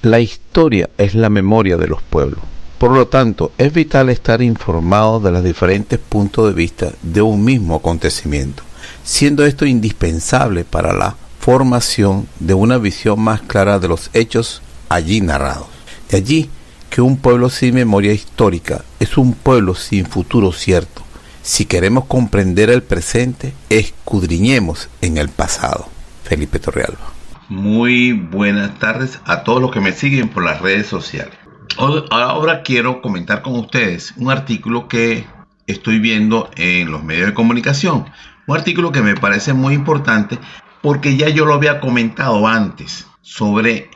La historia es la memoria de los pueblos. Por lo tanto, es vital estar informado de los diferentes puntos de vista de un mismo acontecimiento, siendo esto indispensable para la formación de una visión más clara de los hechos allí narrados. De allí que un pueblo sin memoria histórica es un pueblo sin futuro cierto. Si queremos comprender el presente, escudriñemos en el pasado. Felipe Torrealba. Muy buenas tardes a todos los que me siguen por las redes sociales. Ahora quiero comentar con ustedes un artículo que estoy viendo en los medios de comunicación. Un artículo que me parece muy importante porque ya yo lo había comentado antes sobre,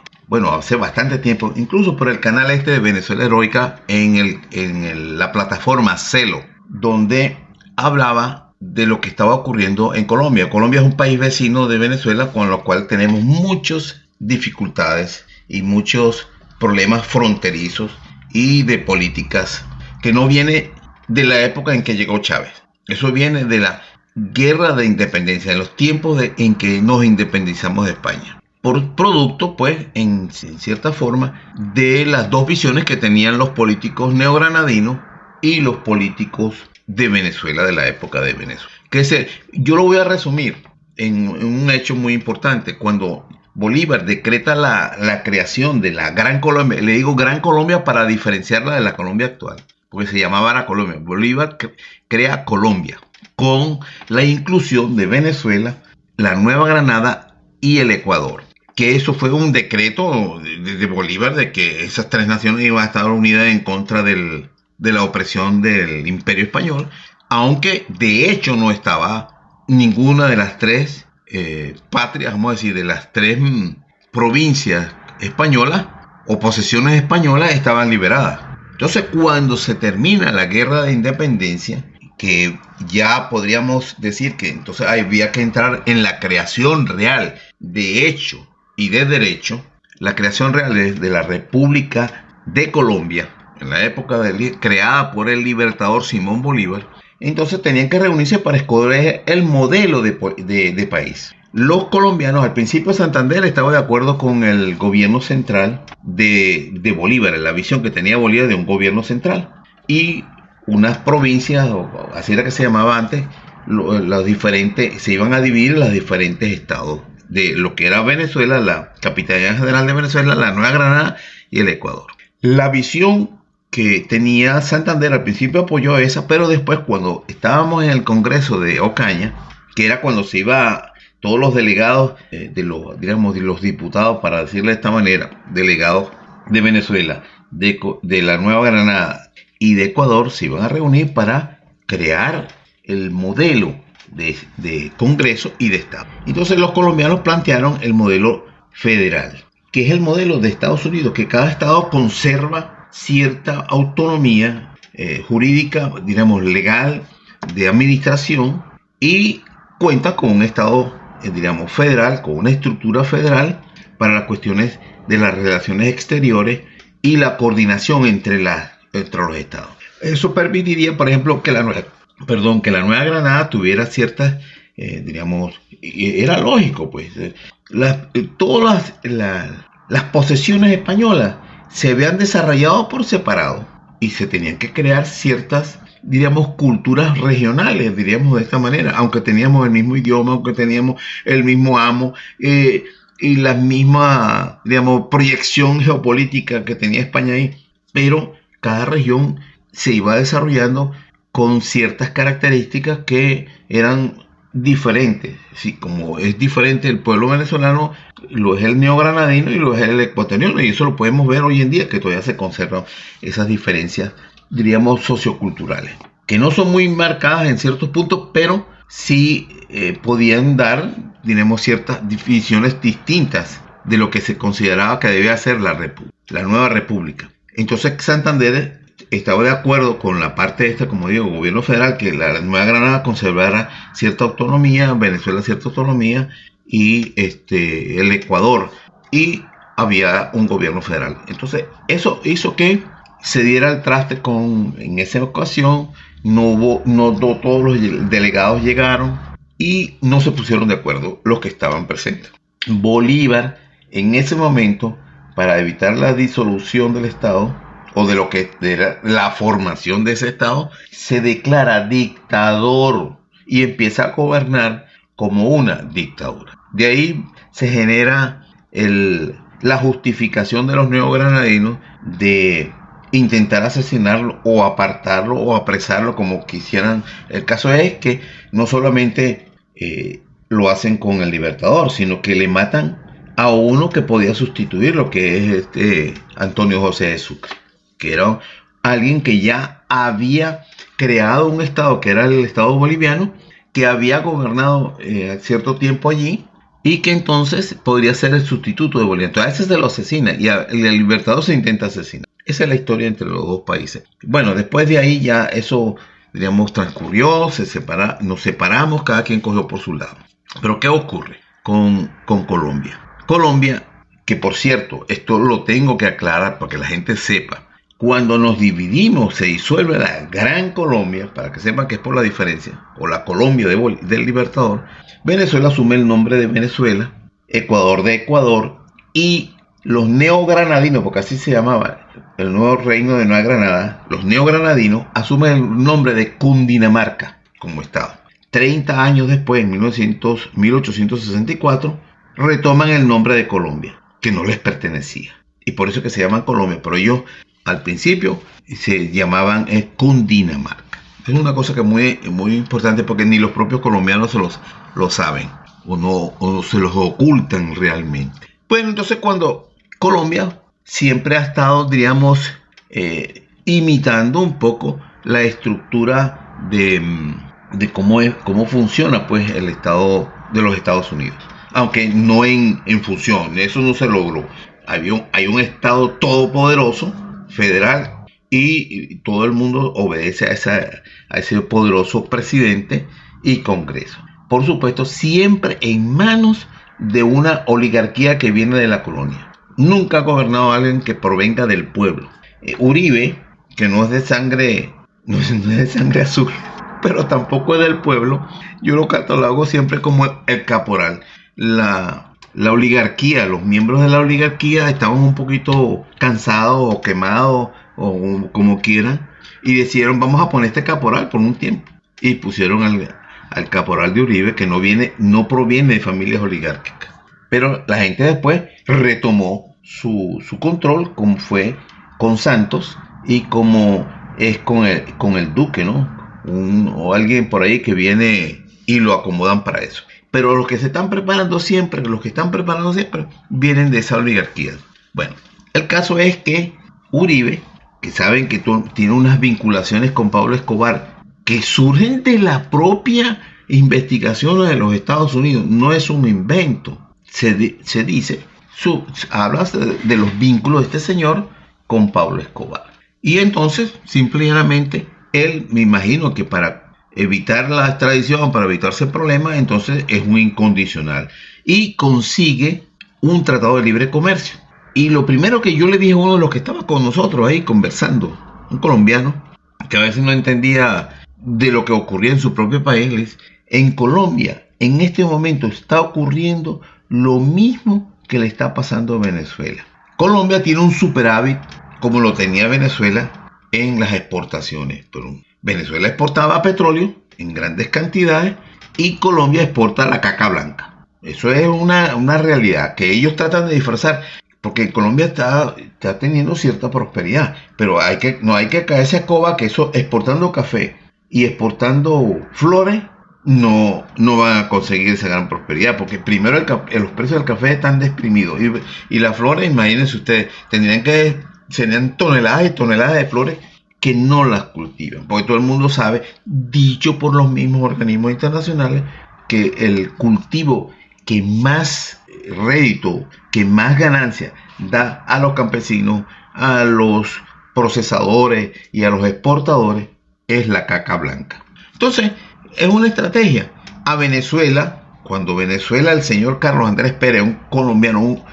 hace bastante tiempo, incluso por el canal de Venezuela Heroica en la plataforma Celo, donde hablaba de lo que estaba ocurriendo en Colombia. Colombia es un país vecino de Venezuela, con lo cual tenemos muchas dificultades y muchos problemas fronterizos y de políticas que no viene de la época en que llegó Chávez. Eso viene de la guerra de independencia, de los tiempos en que nos independizamos de España. Por producto, pues, en cierta forma, de las dos visiones que tenían los políticos neogranadinos y los políticos de Venezuela, de la época de Venezuela. Yo lo voy a resumir en un hecho muy importante. Cuando Bolívar decreta la creación de la Gran Colombia, le digo Gran Colombia para diferenciarla de la Colombia actual, porque se llamaba la Colombia. Bolívar crea Colombia con la inclusión de Venezuela, la Nueva Granada y el Ecuador. Que eso fue un decreto de Bolívar de que esas tres naciones iban a estar unidas en contra de la opresión del Imperio Español, aunque de hecho no estaba ninguna de las tres patrias, vamos a decir, de las tres provincias españolas o posesiones españolas estaban liberadas. Entonces, cuando se termina la guerra de independencia, que ya podríamos decir que entonces había que entrar en la creación real de hecho y de derecho, la creación real de la República de Colombia, en la época creada por el libertador Simón Bolívar. Entonces tenían que reunirse para escoger el modelo de país. Los colombianos, al principio Santander estaba de acuerdo con el gobierno central de Bolívar, en la visión que tenía Bolívar de un gobierno central. Y unas provincias, así era que se llamaba antes, se iban a dividir en los diferentes estados de lo que era Venezuela, la Capitanía General de Venezuela, la Nueva Granada y el Ecuador. La visión que tenía Santander al principio apoyó esa, pero después, cuando estábamos en el Congreso de Ocaña, que era cuando se iba todos los delegados de los diputados, para decirle de esta manera, delegados de Venezuela, de la Nueva Granada y de Ecuador, se iban a reunir para crear el modelo de Congreso y de Estado. Entonces los colombianos plantearon el modelo federal, que es el modelo de Estados Unidos, que cada estado conserva cierta autonomía jurídica, legal, de administración, y cuenta con un estado, federal, con una estructura federal para las cuestiones de las relaciones exteriores y la coordinación entre los estados. Eso permitiría, por ejemplo, que la Nueva Granada tuviera ciertas, era lógico, pues, todas las posesiones españolas se habían desarrollado por separado y se tenían que crear ciertas, culturas regionales, de esta manera, aunque teníamos el mismo idioma, aunque teníamos el mismo amo y la misma, proyección geopolítica que tenía España ahí, pero cada región se iba desarrollando con ciertas características que eran diferentes. Sí, como es diferente el pueblo venezolano, lo es el neogranadino y lo es el ecuatoriano, y eso lo podemos ver hoy en día, que todavía se conservan esas diferencias, socioculturales, que no son muy marcadas en ciertos puntos, pero sí podían dar, ciertas divisiones distintas de lo que se consideraba que debía ser la nueva república. Entonces Santander estaba de acuerdo con la parte gobierno federal, que la Nueva Granada conservara cierta autonomía, Venezuela cierta autonomía, y el Ecuador, y había un gobierno federal. Entonces eso hizo que se diera el traste en esa ocasión. No todos los delegados llegaron y no se pusieron de acuerdo los que estaban presentes. Bolívar en ese momento para evitar la disolución del Estado, o de lo que era la formación de ese Estado, se declara dictador y empieza a gobernar como una dictadura. De ahí se genera la justificación de los neogranadinos de intentar asesinarlo o apartarlo o apresarlo como quisieran. El caso es que no solamente lo hacen con el Libertador, sino que le matan a uno que podía sustituirlo, que es Antonio José de Sucre, que era alguien que ya había creado un estado, que era el Estado boliviano, que había gobernado cierto tiempo allí, y que entonces podría ser el sustituto de Bolívar. Entonces a ese se lo asesina y el Libertador se intenta asesinar. Esa es la historia entre los dos países. Bueno, después de ahí ya eso, digamos, transcurrió, nos separamos, cada quien cogió por su lado. Pero ¿qué ocurre con Colombia? Colombia, que por cierto, esto lo tengo que aclarar para que la gente sepa. Cuando nos dividimos, se disuelve la Gran Colombia, para que sepan que es por la diferencia, o la Colombia del Libertador. Venezuela asume el nombre de Venezuela, Ecuador de Ecuador, y los neogranadinos, porque así se llamaba el nuevo reino de Nueva Granada, los neogranadinos asumen el nombre de Cundinamarca como estado. 30 años después, en 1864, retoman el nombre de Colombia, que no les pertenecía. Y por eso que se llaman Colombia, pero ellos al principio se llamaban Cundinamarca. Es una cosa que es muy importante porque ni los propios colombianos lo saben o se los ocultan realmente. Bueno, entonces cuando Colombia siempre ha estado, diríamos, imitando un poco la estructura de cómo funciona pues el Estado de los Estados Unidos. Aunque no en función, eso no se logró. Hay un Estado todopoderoso, federal, y todo el mundo obedece a ese poderoso presidente y Congreso. Por supuesto, siempre en manos de una oligarquía que viene de la colonia. Nunca ha gobernado alguien que provenga del pueblo. Uribe, que no es de sangre azul, pero tampoco es del pueblo, yo lo catalogo siempre como el caporal. La oligarquía, los miembros de la oligarquía estaban un poquito cansados o quemados o como quieran y decidieron vamos a poner este caporal por un tiempo y pusieron al caporal de Uribe, que no proviene de familias oligárquicas, pero la gente después retomó su control, como fue con Santos y como es con el Duque, ¿no? O alguien por ahí que viene y lo acomodan para eso. Pero los que están preparando siempre vienen de esa oligarquía. Bueno, el caso es que Uribe, que saben que tiene unas vinculaciones con Pablo Escobar que surgen de la propia investigación de los Estados Unidos, no es un invento. Habla de los vínculos de este señor con Pablo Escobar. Y entonces, simplemente, él, me imagino que para evitar la extradición, para evitarse problemas, entonces es un incondicional y consigue un tratado de libre comercio. Y lo primero que yo le dije a uno de los que estaba con nosotros ahí conversando, un colombiano, que a veces no entendía de lo que ocurría en su propio país, en Colombia, en este momento está ocurriendo lo mismo que le está pasando a Venezuela. Colombia tiene un superávit, como lo tenía Venezuela, en las exportaciones, pero Venezuela exportaba petróleo en grandes cantidades y Colombia exporta la caca blanca. Eso es una realidad que ellos tratan de disfrazar, porque Colombia está teniendo cierta prosperidad, pero no hay que caerse a coba que eso, exportando café y exportando flores, no van a conseguir esa gran prosperidad, porque primero los precios del café están desprimidos y las flores, imagínense ustedes, serían toneladas y toneladas de flores que no las cultivan, porque todo el mundo sabe, dicho por los mismos organismos internacionales, que el cultivo que más rédito, que más ganancia da a los campesinos, a los procesadores y a los exportadores es la caca blanca. Entonces, es una estrategia. A Venezuela, cuando Venezuela, el señor Carlos Andrés Pérez, un colombiano,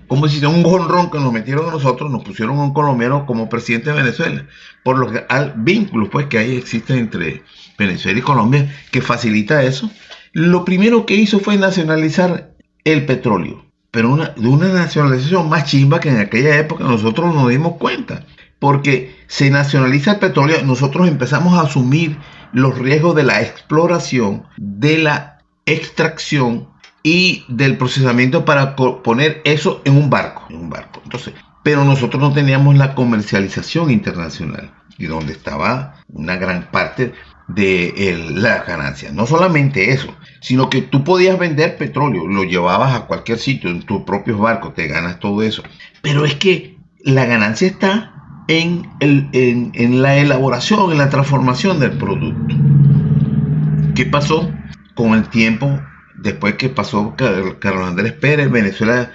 como si un jonrón que nos metieron a nosotros, nos pusieron a un colombiano como presidente de Venezuela, por los vínculos pues que ahí existen entre Venezuela y Colombia, que facilita eso. Lo primero que hizo fue nacionalizar el petróleo pero de una nacionalización más chimba que en aquella época nosotros nos dimos cuenta. Porque se nacionaliza el petróleo, nosotros empezamos a asumir los riesgos de la exploración, de la extracción y del procesamiento para poner eso en un barco. Entonces, pero nosotros no teníamos la comercialización internacional, y donde estaba una gran parte de las ganancias. No solamente eso, sino que tú podías vender petróleo, lo llevabas a cualquier sitio, en tus propios barcos, te ganas todo eso. Pero es que la ganancia está en la elaboración, en la transformación del producto. ¿Qué pasó con el tiempo? Después que pasó Carlos Andrés Pérez, Venezuela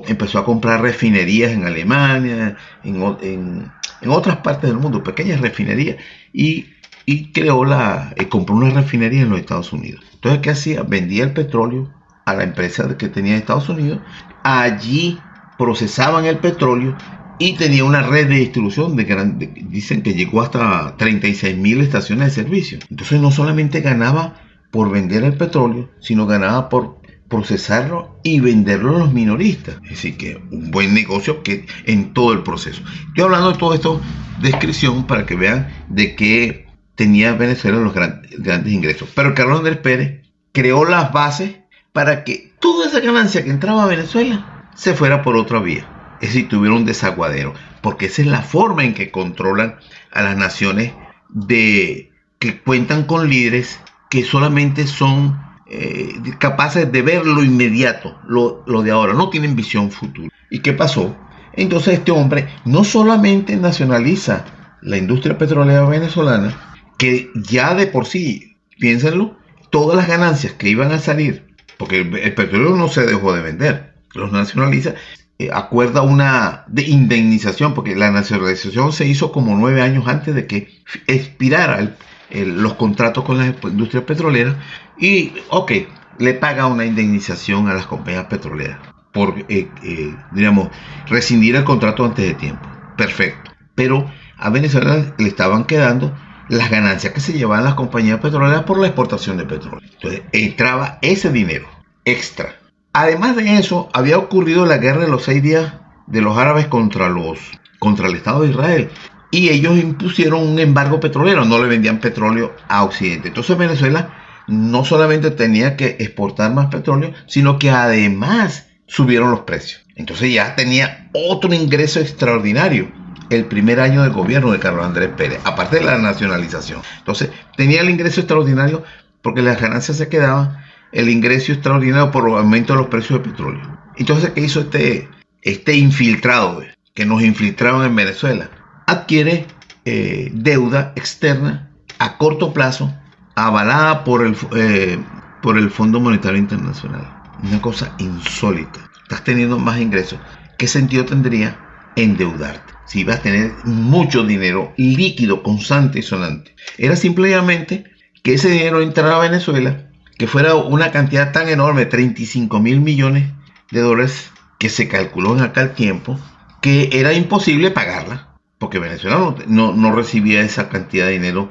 empezó a comprar refinerías en Alemania, en otras partes del mundo, pequeñas refinerías, y compró una refinería en los Estados Unidos. Entonces, ¿qué hacía? Vendía el petróleo a la empresa que tenía en Estados Unidos, allí procesaban el petróleo y tenía una red de distribución dicen que llegó hasta 36.000 estaciones de servicio. Entonces no solamente ganaba por vender el petróleo, sino ganaba por procesarlo y venderlo a los minoristas. Es decir, que un buen negocio que en todo el proceso. Estoy hablando de todo esto, descripción, para que vean de qué tenía Venezuela los grandes ingresos. Pero Carlos Andrés Pérez creó las bases para que toda esa ganancia que entraba a Venezuela se fuera por otra vía. Es decir, tuviera un desaguadero. Porque esa es la forma en que controlan a las naciones que cuentan con líderes que solamente son capaces de ver lo inmediato, lo de ahora, no tienen visión futura. ¿Y qué pasó? Entonces este hombre no solamente nacionaliza la industria petrolera venezolana, que ya de por sí, piénsenlo, todas las ganancias que iban a salir, porque el petróleo no se dejó de vender, los nacionaliza, acuerda una de indemnización, porque la nacionalización se hizo como 9 años antes de que expirara los contratos con las industrias petroleras, y le paga una indemnización a las compañías petroleras por rescindir el contrato antes de tiempo. Perfecto. Pero a Venezuela le estaban quedando las ganancias que se llevaban las compañías petroleras por la exportación de petróleo. Entonces entraba ese dinero extra. Además de eso, había ocurrido la guerra de los 6 días de los árabes contra el Estado de Israel. Y ellos impusieron un embargo petrolero, no le vendían petróleo a Occidente. Entonces Venezuela no solamente tenía que exportar más petróleo, sino que además subieron los precios. Entonces ya tenía otro ingreso extraordinario el primer año del gobierno de Carlos Andrés Pérez, aparte de la nacionalización. Entonces tenía el ingreso extraordinario porque las ganancias se quedaban, el ingreso extraordinario por el aumento de los precios del petróleo. Entonces, ¿qué hizo este infiltrado que nos infiltraron en Venezuela? Adquiere deuda externa a corto plazo, avalada por el Fondo Monetario Internacional. Una cosa insólita. Estás teniendo más ingresos. ¿Qué sentido tendría endeudarte si ibas a tener mucho dinero líquido, constante y sonante? Era simplemente que ese dinero entrara a Venezuela, que fuera una cantidad tan enorme, 35.000 millones de dólares, que se calculó en aquel tiempo, que era imposible pagarla. Porque Venezuela no recibía esa cantidad de dinero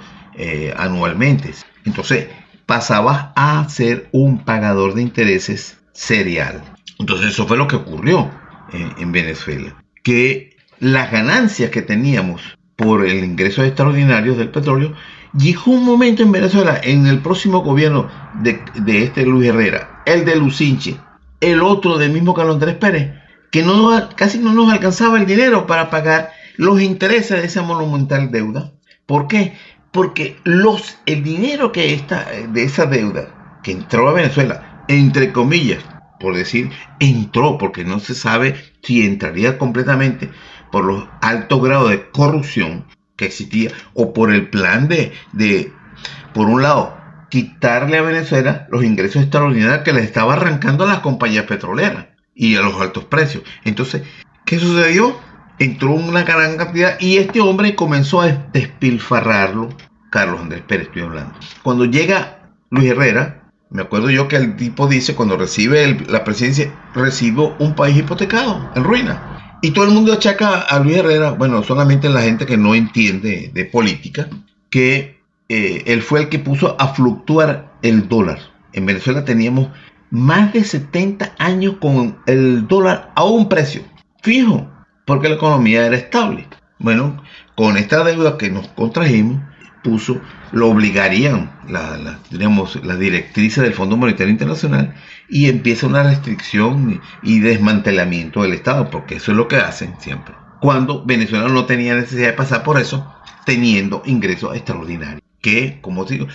anualmente. Entonces pasaba a ser un pagador de intereses serial. Entonces eso fue lo que ocurrió en Venezuela. Que las ganancias que teníamos por el ingreso extraordinario del petróleo, llegó un momento en Venezuela, en el próximo gobierno de Luis Herrera, el de Lucinchi, el otro del mismo Carlos Andrés Pérez, que casi no nos alcanzaba el dinero para pagar los intereses de esa monumental deuda. ¿Por qué? Porque el dinero de esa deuda que entró a Venezuela, entre comillas, por decir, entró, porque no se sabe si entraría completamente por los altos grados de corrupción que existía, o por el plan por un lado, quitarle a Venezuela los ingresos extraordinarios que les estaba arrancando a las compañías petroleras y a los altos precios. Entonces, ¿qué sucedió? Entró una gran cantidad y este hombre comenzó a despilfarrarlo. Carlos Andrés Pérez estoy hablando. Cuando llega Luis Herrera, me acuerdo yo que el tipo dice, cuando recibe la presidencia, recibo un país hipotecado, en ruina. Y todo el mundo achaca a Luis Herrera, bueno, solamente la gente que no entiende de política, que él fue el que puso a fluctuar el dólar. En Venezuela teníamos más de 70 años con el dólar a un precio fijo, porque la economía era estable. Bueno, con esta deuda que nos contrajimos, lo obligarían las directrices del Fondo Monetario Internacional, y empieza una restricción y desmantelamiento del Estado, porque eso es lo que hacen siempre. Cuando Venezuela no tenía necesidad de pasar por eso, teniendo ingresos extraordinarios, que, como digo,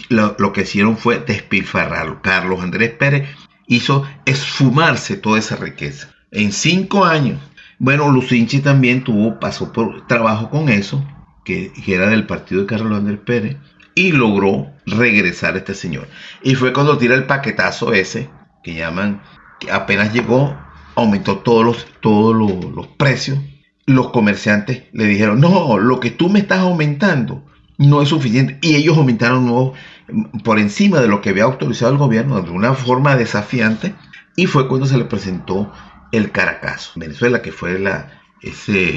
lo que hicieron fue despilfarrarlo. Carlos Andrés Pérez hizo esfumarse toda esa riqueza en 5 años. Bueno, Lucinchi también pasó por trabajo con eso, que era del partido de Carlos Andrés Pérez, y logró regresar a este señor. Y fue cuando tira el paquetazo ese, que llaman, que apenas llegó, aumentó todos los precios. Los comerciantes le dijeron, no, lo que tú me estás aumentando no es suficiente. Y ellos aumentaron por encima de lo que había autorizado el gobierno, de una forma desafiante. Y fue cuando se le presentó el Caracazo en Venezuela, que fue esa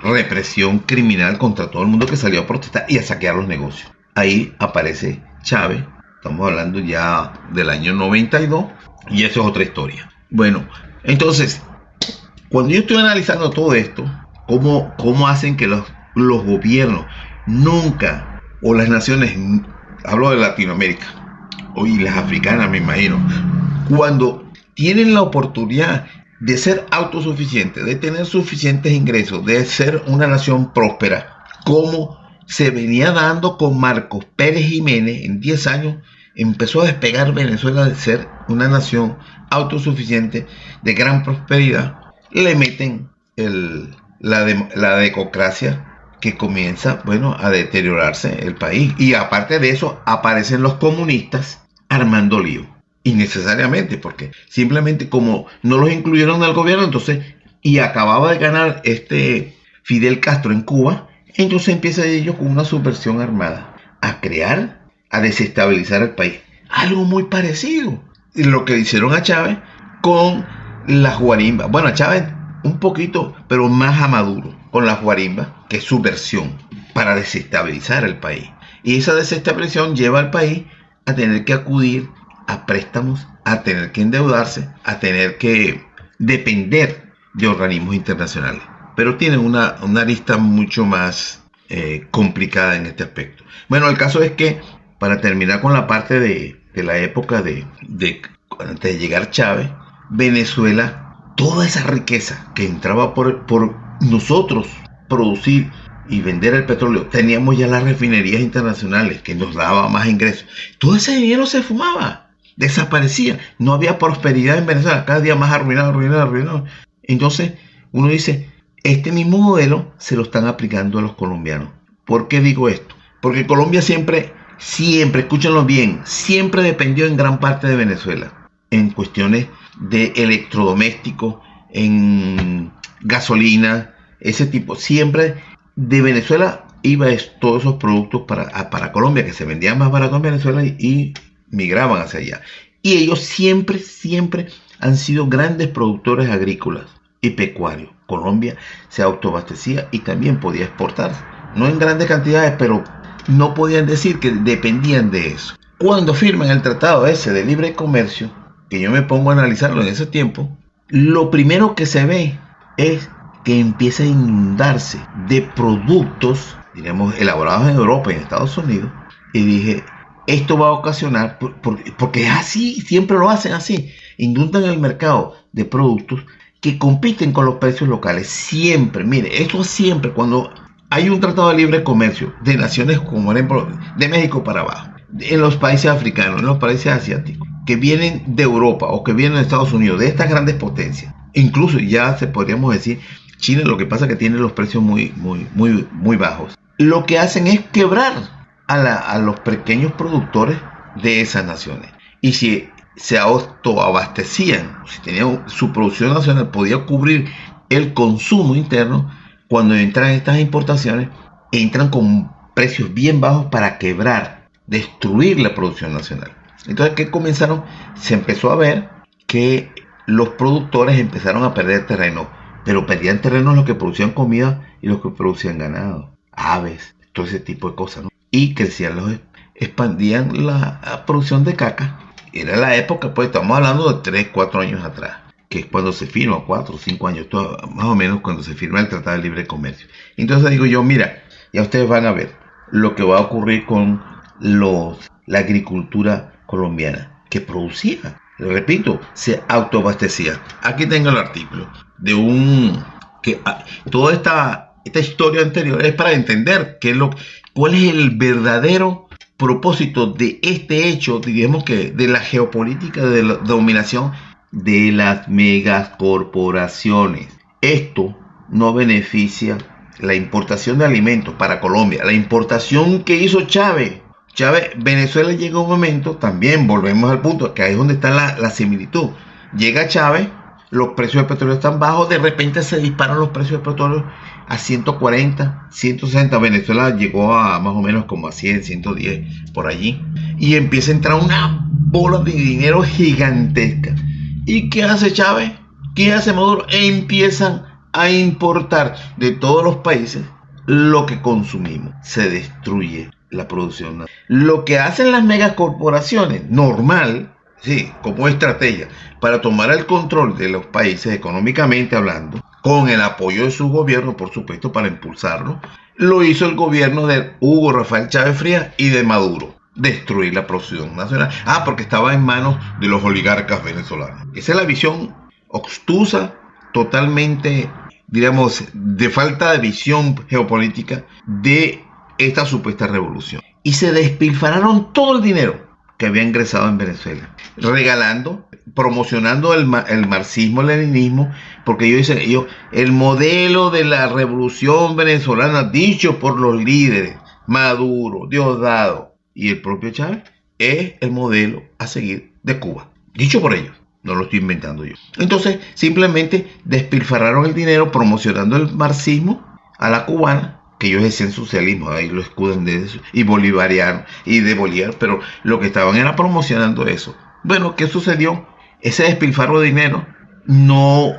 represión criminal contra todo el mundo que salió a protestar y a saquear los negocios. Ahí aparece Chávez, estamos hablando ya del año 92, y eso es otra historia. Bueno, entonces, cuando yo estoy analizando todo esto, cómo hacen que los gobiernos nunca, o las naciones, hablo de Latinoamérica, y las africanas me imagino, cuando tienen la oportunidad de ser autosuficientes, de tener suficientes ingresos, de ser una nación próspera, como se venía dando con Marcos Pérez Jiménez, en 10 años empezó a despegar Venezuela de ser una nación autosuficiente de gran prosperidad. Le meten la democracia, que comienza, a deteriorarse el país, y aparte de eso aparecen los comunistas armando lío, innecesariamente, porque simplemente como no los incluyeron en el gobierno, entonces, y acababa de ganar Fidel Castro en Cuba, entonces empieza ellos con una subversión armada a crear, a desestabilizar el país. Algo muy parecido a lo que hicieron a Chávez con las guarimbas. Bueno, a Chávez un poquito, pero más a Maduro, con las guarimbas, que es subversión para desestabilizar el país. Y esa desestabilización lleva al país a tener que acudir a préstamos, a tener que endeudarse, a tener que depender de organismos internacionales. Pero tienen una arista mucho más complicada en este aspecto. Bueno, el caso es que, para terminar con la parte de la época antes de llegar Chávez, Venezuela, toda esa riqueza que entraba por nosotros producir y vender el petróleo, teníamos ya las refinerías internacionales que nos daban más ingresos. Todo ese dinero se fumaba, desaparecía. No había prosperidad en Venezuela, cada día más arruinado. Entonces uno dice, este mismo modelo se lo están aplicando a los colombianos. ¿Por qué digo esto? Porque Colombia siempre, escúchenlo bien, siempre dependió en gran parte de Venezuela, en cuestiones de electrodomésticos, en gasolina, ese tipo. Siempre de Venezuela iba todos esos productos para Colombia, que se vendían más barato en Venezuela y migraban hacia allá. Y ellos siempre han sido grandes productores agrícolas y pecuarios. Colombia se autoabastecía y también podía exportar, no en grandes cantidades, pero no podían decir que dependían de eso. Cuando firman el tratado ese de libre comercio, que yo me pongo a analizarlo en ese tiempo, lo primero que se ve es que empieza a inundarse de productos, digamos, elaborados en Europa y en Estados Unidos, y dije, esto va a ocasionar, porque es así, siempre lo hacen así, inundan el mercado de productos que compiten con los precios locales, siempre. Mire, eso siempre, cuando hay un tratado de libre comercio de naciones como, por ejemplo, de México para abajo, en los países africanos, en los países asiáticos, que vienen de Europa o que vienen de Estados Unidos, de estas grandes potencias, incluso ya podríamos decir China, lo que pasa es que tiene los precios muy bajos. Lo que hacen es quebrar a los pequeños productores de esas naciones. Y si se autoabastecían, si tenían su producción nacional, podía cubrir el consumo interno. Cuando entran estas importaciones, entran con precios bien bajos para quebrar, destruir la producción nacional. Entonces, ¿qué comenzaron? Se empezó a ver que los productores empezaron a perder terreno, pero perdían terreno los que producían comida y los que producían ganado, aves, todo ese tipo de cosas, ¿no? Y expandían la producción de caca era la época, pues estamos hablando de 3, 4 años atrás, que es cuando se firma, 4 o 5 años, más o menos cuando se firma el Tratado de Libre Comercio. Entonces digo yo, mira, ya ustedes van a ver lo que va a ocurrir con la agricultura colombiana, que producía, repito, se autoabastecía. Aquí tengo el artículo de toda esta historia anterior es para entender cuál es el verdadero propósito de este hecho, digamos que de la geopolítica de la dominación de las megacorporaciones. Esto no beneficia la importación de alimentos para Colombia, la importación que hizo Chávez, Venezuela llega un momento, también volvemos al punto, que ahí es donde está la similitud. Llega Chávez, los precios del petróleo están bajos, de repente se disparan los precios del petróleo a 140, 160. Venezuela llegó a más o menos como a 100, 110 por allí. Y empieza a entrar una bola de dinero gigantesca. ¿Y qué hace Chávez? ¿Qué hace Maduro? Empiezan a importar de todos los países lo que consumimos. Se destruye la producción. Lo que hacen las megacorporaciones, normal, sí, como estrategia, para tomar el control de los países económicamente hablando, con el apoyo de su gobierno, por supuesto, para impulsarlo, lo hizo el gobierno de Hugo Rafael Chávez Frías y de Maduro. Destruir la producción nacional. Porque estaba en manos de los oligarcas venezolanos. Esa es la visión obtusa, totalmente, digamos, de falta de visión geopolítica de esta supuesta revolución. Y se despilfarraron todo el dinero que había ingresado en Venezuela, regalando, promocionando el marxismo, el leninismo, porque ellos dicen, el modelo de la revolución venezolana dicho por los líderes, Maduro, Diosdado y el propio Chávez, es el modelo a seguir de Cuba, dicho por ellos, no lo estoy inventando yo. Entonces simplemente despilfarraron el dinero promocionando el marxismo a la cubana, que ellos decían socialismo, ahí lo escudan de eso, y bolivariano, y de Bolívar, pero lo que estaban era promocionando eso. Bueno, ¿qué sucedió? Ese despilfarro de dinero no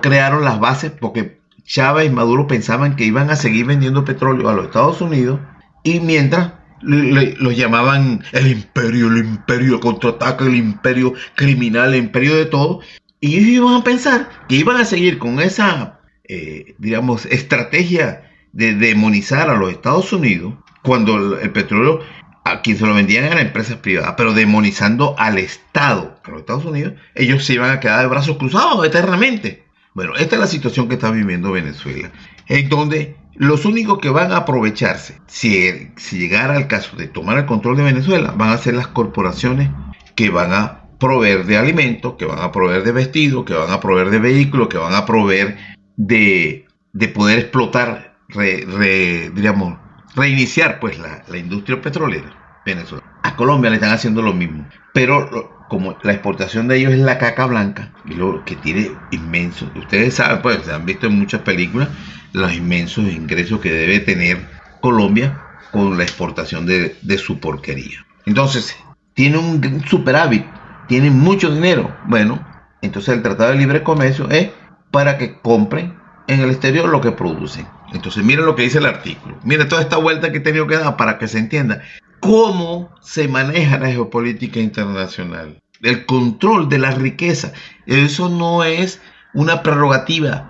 crearon las bases, porque Chávez y Maduro pensaban que iban a seguir vendiendo petróleo a los Estados Unidos, y mientras los llamaban el imperio contraataca, el imperio criminal, el imperio de todo, y ellos iban a pensar que iban a seguir con esa, digamos, estrategia de demonizar a los Estados Unidos, cuando el petróleo a quien se lo vendían eran empresas privadas, pero demonizando al Estado, a los Estados Unidos, ellos se iban a quedar de brazos cruzados eternamente. Bueno, esta es la situación que está viviendo Venezuela, en donde los únicos que van a aprovecharse, si llegara al caso de tomar el control de Venezuela, van a ser las corporaciones que van a proveer de alimentos, que van a proveer de vestidos, que van a proveer de vehículos, que van a proveer de poder explotar, digamos, reiniciar pues la industria petrolera venezolana. A Colombia le están haciendo lo mismo, pero como la exportación de ellos es la caca blanca, y lo que tiene inmenso, ustedes saben, pues se han visto en muchas películas los inmensos ingresos que debe tener Colombia con la exportación de su porquería. Entonces, tiene un superávit, tiene mucho dinero. Bueno, entonces el Tratado de Libre Comercio es para que compren en el exterior lo que producen. Entonces, miren lo que dice el artículo. Miren toda esta vuelta que he tenido que dar para que se entienda cómo se maneja la geopolítica internacional. El control de la riqueza. Eso no es una prerrogativa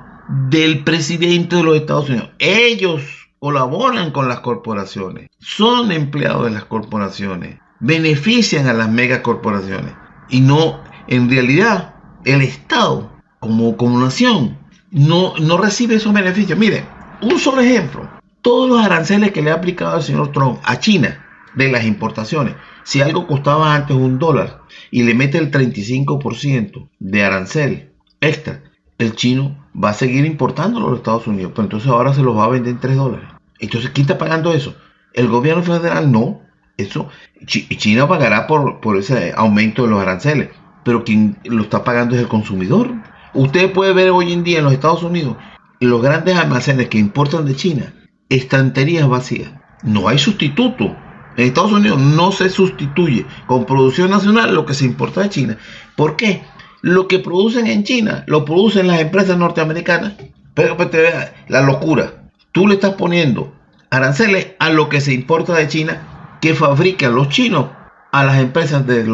del presidente de los Estados Unidos. Ellos colaboran con las corporaciones, son empleados de las corporaciones, benefician a las megacorporaciones y no, en realidad, el Estado como nación no recibe esos beneficios. Miren, un solo ejemplo, todos los aranceles que le ha aplicado el señor Trump a China de las importaciones. Si algo costaba antes $1 y le mete el 35% de arancel extra, el chino va a seguir importando a los Estados Unidos, pero entonces ahora se los va a vender en $3. Entonces, ¿quién está pagando eso? ¿El gobierno federal? No. Eso, China pagará por ese aumento de los aranceles, pero quien lo está pagando es el consumidor. Usted puede ver hoy en día en los Estados Unidos los grandes almacenes que importan de China, estanterías vacías. No hay sustituto. En Estados Unidos no se sustituye con producción nacional lo que se importa de China. ¿Por qué? Lo que producen en China lo producen las empresas norteamericanas. Pero te vea la locura. Tú le estás poniendo aranceles a lo que se importa de China, que fabrican los chinos a las empresas de en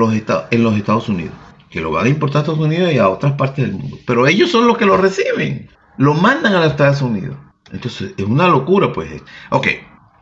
los Estados Unidos, que lo van a importar a Estados Unidos y a otras partes del mundo. Pero ellos son los que lo reciben, lo mandan a los Estados Unidos. Entonces es una locura, pues. Ok,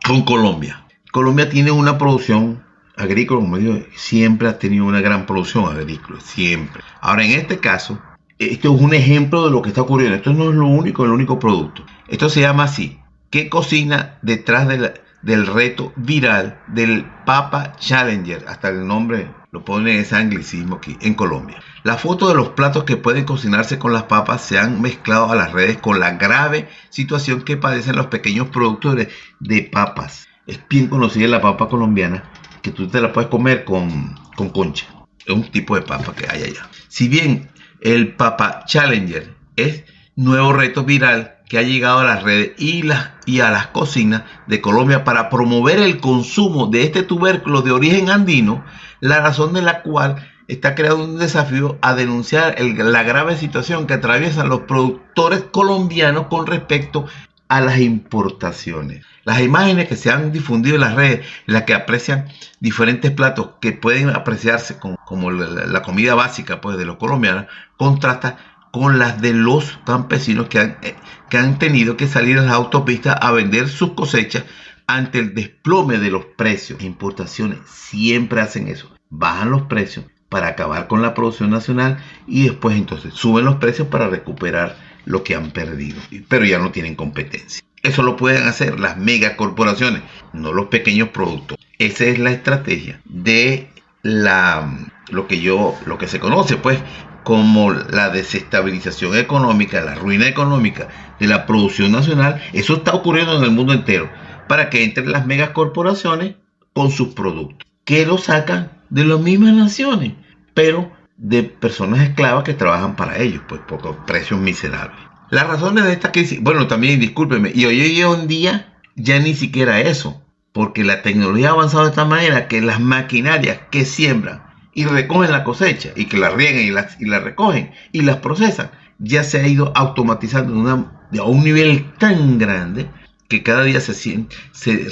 con Colombia. Colombia tiene una producción agrícola, como digo, siempre ha tenido una gran producción agrícola, siempre. Ahora, en este caso, esto es un ejemplo de lo que está ocurriendo. Esto no es el único producto. Esto se llama así. ¿Qué cocina detrás del reto viral del Papa Challenger? Hasta el nombre lo pone ese anglicismo aquí, en Colombia. Las fotos de los platos que pueden cocinarse con las papas se han mezclado a las redes con la grave situación que padecen los pequeños productores de papas. Es bien conocida la papa colombiana, que tú te la puedes comer con concha. Es un tipo de papa que hay allá. Si bien el Papa Challenger es nuevo reto viral que ha llegado a las redes y a las cocinas de Colombia para promover el consumo de este tubérculo de origen andino, la razón de la cual está creando un desafío a denunciar la grave situación que atraviesan los productores colombianos con respecto a las importaciones. Las imágenes que se han difundido en las redes, en las que aprecian diferentes platos que pueden apreciarse como la comida básica, pues, de los colombianos, contrasta con las de los campesinos que han tenido que salir a las autopistas a vender sus cosechas ante el desplome de los precios. Las importaciones siempre hacen eso, bajan los precios para acabar con la producción nacional y después entonces suben los precios para recuperar lo que han perdido, pero ya no tienen competencia. Eso lo pueden hacer las megacorporaciones, no los pequeños productos. Esa es la estrategia de lo que se conoce, pues, como la desestabilización económica, la ruina económica de la producción nacional. Eso está ocurriendo en el mundo entero, para que entren las megacorporaciones con sus productos, que lo sacan de las mismas naciones, pero de personas esclavas que trabajan para ellos, pues, por precios miserables. Las razones de esta crisis, bueno, también, discúlpeme, y hoy en día ya ni siquiera eso, porque la tecnología ha avanzado de tal manera que las maquinarias que siembran y recogen la cosecha, y que la riegan y la recogen y las procesan, ya se ha ido automatizando a un nivel tan grande que cada día se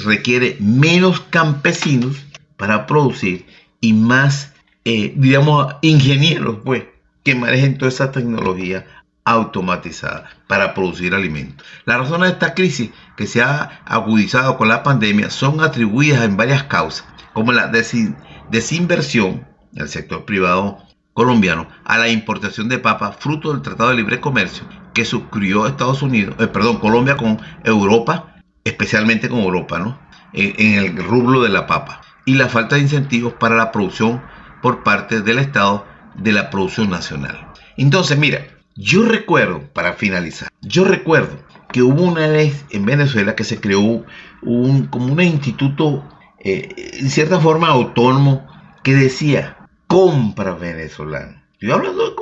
requiere menos campesinos para producir y más, ingenieros, pues, que manejen toda esa tecnología automatizada para producir alimentos. Las razones de esta crisis, que se ha agudizado con la pandemia, son atribuidas en varias causas, como la desinversión del sector privado colombiano a la importación de papas, fruto del Tratado de Libre Comercio que suscribió Colombia con Europa, especialmente con Europa, ¿no? En el rubro de la papa, y la falta de incentivos para la producción por parte del Estado de la producción nacional. Entonces, mira, para finalizar, yo recuerdo que hubo una vez en Venezuela que se creó como un instituto, en cierta forma autónomo, que decía: compra venezolano. Estoy hablando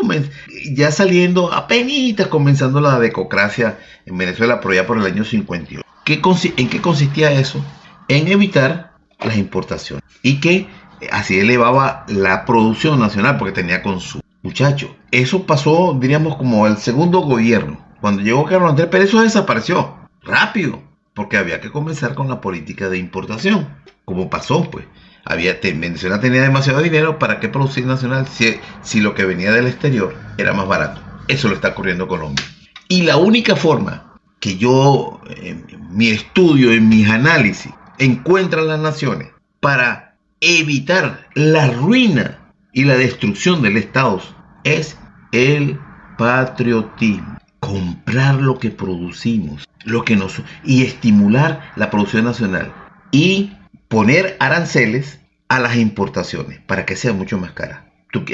ya saliendo, apenas comenzando la democracia en Venezuela, por allá por el año 58. ¿En qué consistía eso? En evitar las importaciones, y que así elevaba la producción nacional porque tenía consumo. Muchachos, eso pasó, diríamos, como el segundo gobierno. Cuando llegó Carlos Andrés Pérez, eso desapareció rápido, porque había que comenzar con la política de importación, como pasó, pues. Venezuela tenía demasiado dinero, ¿para qué producir nacional si lo que venía del exterior era más barato? Eso lo está ocurriendo en Colombia. Y la única forma que yo, en mi estudio, en mis análisis, encuentran las naciones para evitar la ruina y la destrucción del Estado es el patriotismo. Comprar lo que producimos, y estimular la producción nacional, y poner aranceles a las importaciones para que sea mucho más cara. Tú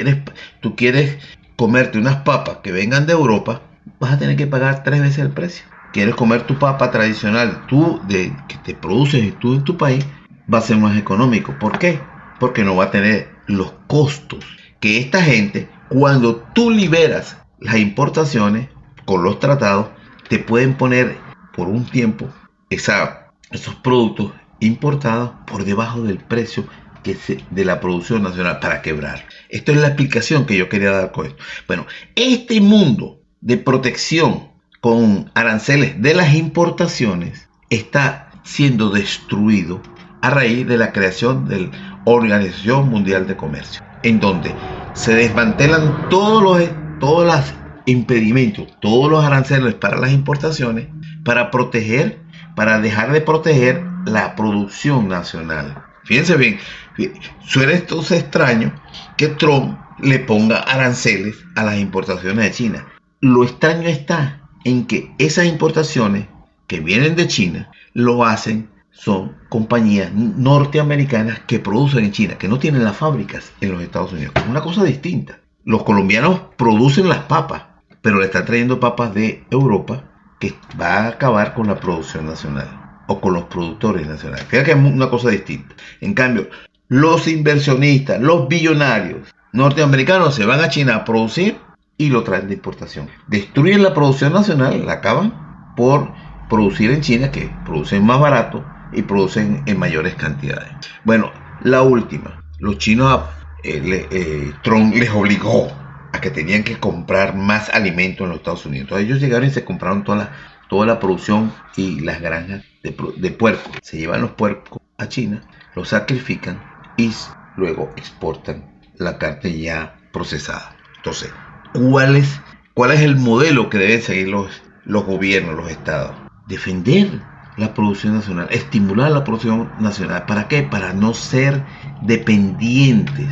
quieres comerte unas papas que vengan de Europa, vas a tener que pagar 3 veces el precio. Quieres comer tu papa tradicional, que te produces tú en tu país, va a ser más económico. ¿Por qué? Porque no va a tener los costos que esta gente, cuando tú liberas las importaciones con los tratados, te pueden poner por un tiempo esos productos importados por debajo del precio de la producción nacional, para quebrar. Esto es la explicación que yo quería dar con esto. Bueno, este mundo de protección con aranceles de las importaciones está siendo destruido a raíz de la creación del Organización Mundial de Comercio, en donde se desmantelan todos los impedimentos, todos los aranceles para las importaciones, para dejar de proteger la producción nacional. Fíjense bien, suena entonces extraño que Trump le ponga aranceles a las importaciones de China. Lo extraño está en que esas importaciones que vienen de China son compañías norteamericanas que producen en China, que no tienen las fábricas en los Estados Unidos. Es una cosa distinta. Los colombianos producen las papas, pero le están trayendo papas de Europa, que va a acabar con la producción nacional o con los productores nacionales. Fíjate que es una cosa distinta. En cambio, los inversionistas, los billonarios norteamericanos se van a China a producir y lo traen de importación. Destruyen la producción nacional, la acaban por producir en China, que producen más barato y producen en mayores cantidades. Bueno, la última. Los chinos, Trump les obligó a que tenían que comprar más alimentos en los Estados Unidos. Entonces ellos llegaron y se compraron toda la producción y las granjas de puercos. Se llevan los puercos a China, los sacrifican y luego exportan la carne ya procesada. Entonces, ¿cuál es el modelo que deben seguir los gobiernos, los estados? Defender la producción nacional, estimular la producción nacional. ¿Para qué? Para no ser dependientes.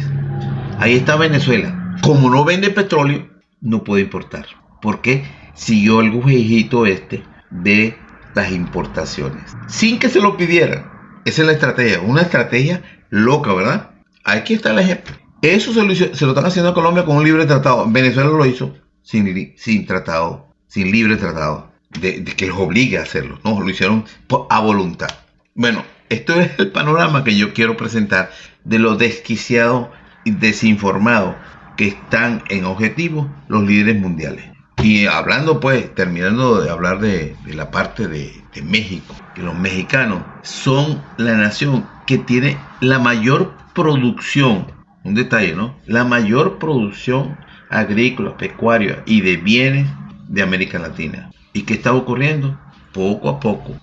Ahí está Venezuela. Como no vende petróleo, no puede importar. Porque siguió el viejito de las importaciones. Sin que se lo pidieran. Esa es la estrategia. Una estrategia loca, ¿verdad? Aquí está el ejemplo. Eso se lo están haciendo a Colombia con un libre tratado. Venezuela lo hizo sin tratado, sin libre tratado. De que los obligue a hacerlo, no, lo hicieron a voluntad. Bueno, esto es el panorama que yo quiero presentar de lo desquiciado y desinformado que están en objetivo los líderes mundiales. Y hablando terminando de hablar de la parte de México, que los mexicanos son la nación que tiene la mayor producción, un detalle, ¿no? La mayor producción agrícola, pecuaria y de bienes de América Latina. ¿Y qué está ocurriendo? Poco a poco,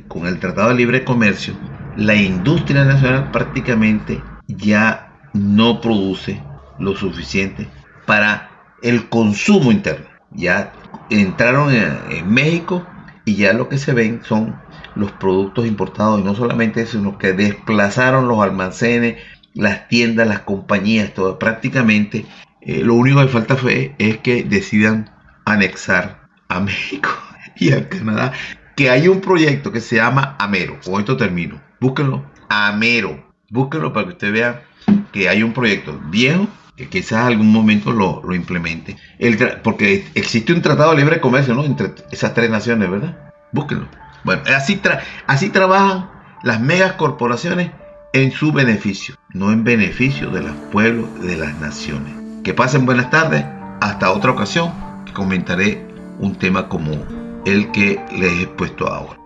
con el Tratado de Libre Comercio, la industria nacional prácticamente ya no produce lo suficiente para el consumo interno. Ya entraron en México y ya lo que se ven son los productos importados, y no solamente eso, sino que desplazaron los almacenes, las tiendas, las compañías, todo. Prácticamente lo único que falta es que decidan anexar a México y a Canadá, que hay un proyecto que se llama AMERO. Con esto termino. Búsquenlo, AMERO. Búsquenlo para que usted vea que hay un proyecto viejo que quizás algún momento lo implemente. Porque existe un tratado de libre comercio, ¿no?, entre esas tres naciones, ¿verdad? Búsquenlo. Bueno, así trabajan las megas corporaciones en su beneficio, no en beneficio de los pueblos, de las naciones. Que pasen buenas tardes. Hasta otra ocasión que comentaré un tema como el que les he puesto ahora.